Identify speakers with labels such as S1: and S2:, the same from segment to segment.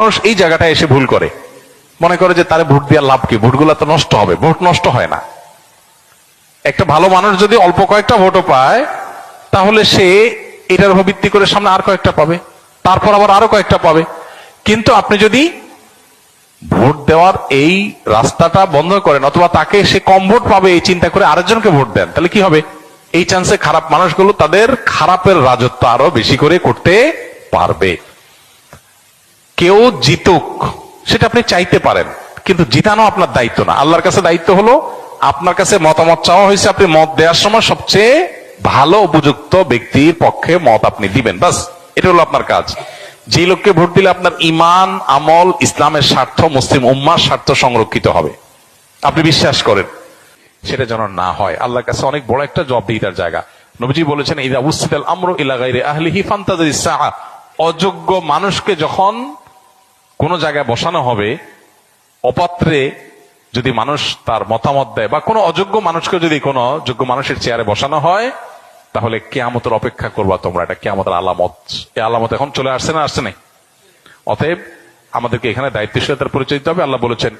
S1: মানুষ এই জায়গাটায় এসে ভুল করে, মনে করে যে তারে ভোট দেওয়ার লাভ কি, ভোটগুলা তো নষ্ট হবে। ভোট নষ্ট হয় না। একটা ভালো মানুষ যদি অল্প কয়েকটা ভোটও পায়, তাহলে সে এটার উপর ভিত্তি করে সামনে আর কয়েকটা পাবে, তারপর আবার আরো কয়েকটা পাবে। কিন্তু আপনি যদি ভোট দেওয়ার এই রাস্তাটা বন্ধ করেন, অথবা তাকে সে কম ভোট পাবে এই চিন্তা করে আরেকজনকে ভোট দেন, তাহলে কি হবে? এই চান্সে খারাপ মানুষগুলো তাদের খারাপের রাজত্ব আরো বেশি করে করতে পারবে। কেউ জিতুক সেটা আপনি চাইতে পারেন, কিন্তু জিতানো আপনার দায়িত্ব না। আল্লাহর কাছে দায়িত্ব হলো, আপনার কাছে মতামত চাওয়া হয়েছে, আপনি মত দেওয়ার সময় সবচেয়ে ভালো উপযুক্ত ব্যক্তির পক্ষে মত আপনি দিবেন, বাস। এটা হলো আপনার কাজ। যে লোককে ভোট দিলে আপনার ইমান, আমল, ইসলামের স্বার্থ, মুসলিম উম্মার স্বার্থ সংরক্ষিত হবে, আপনি বিশ্বাস করেন, সেটা যেন না হয়। আল্লাহর কাছে অনেক বড় একটা জবাবদিহিতার জায়গা। নবীজি বলেছেন, ইযা উসিদাল আমরু ইলা গায়রি আহলিহি ফান্তাজিরিস সাআ। অযোগ্য মানুষকে যখন কোন জায়গায় বসানো হবে, অপাত্রে যদি মানুষ তার মতামত দেয়, বা কোনো অযোগ্য মানুষকে যদি কোনো যোগ্য মানুষের চেয়ারে বসানো হয়, তাহলে কিয়ামতের অপেক্ষা করবা তোমরা। এটা কিয়ামতের আলামত। এই আলামত এখন চলে আসছে না, আসছে নাই? অতএব আমাদেরকে এখানে দায়িত্বশীলতার পরিচয় দিতে হবে। আল্লাহ বলেছেন,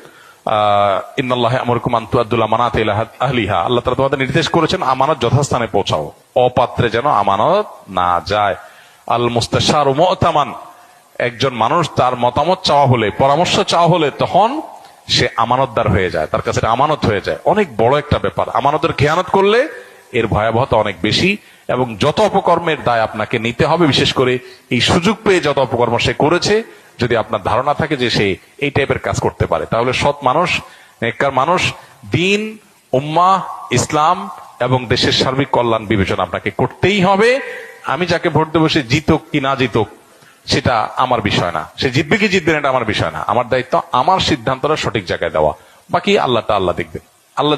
S1: ইন্নাল্লাহা ইয়ামুরুকুম আন তুআদ্দুল আমানাতি ইলা আহলিহা। আল্লাহ তাআলা তোমাদের নির্দেশ করেছেন আমানত যথাস্থানে পৌঁছাও, অপাত্রে যেন আমানত না যায়। আল মুস্তাশারু মু'তামান। একজন মানুষ তার মতামত চাওয়া হলে, পরামর্শ চাওয়া হলে, তখন সে আমানতদার হয়ে যায়, তার কাছে আমানত হয়ে যায়। অনেক বড় একটা ব্যাপার। আমানতের খেয়ানত করলে এর ভয়াবহতা অনেক বেশি, এবং যত অপকর্মের দায় আপনাকে নিতে হবে, বিশেষ করে এই সুযোগ পেয়ে যত অপকর্ম সে করেছে, যদি আপনার ধারণা থাকে যে সে এই টাইপের কাজ করতে পারে, তাহলে সৎ মানুষ, নেককার মানুষ, দিন, উম্মাহ, ইসলাম এবং দেশের সার্বিক কল্যাণ বিবেচনা আপনাকে করতেই হবে। আমি যাকে ভোট দেবো সে জিতুক কি না জিতুক সেটা আমার বিষয় না, সে জিতবে কি জিতবে না এটা আমার বিষয় না। আমার দায়িত্ব আমার সিদ্ধান্তটা সঠিক জায়গায় দেওয়া, বাকি আল্লাহটা আল্লাহ দেখবেন। আল্লাহ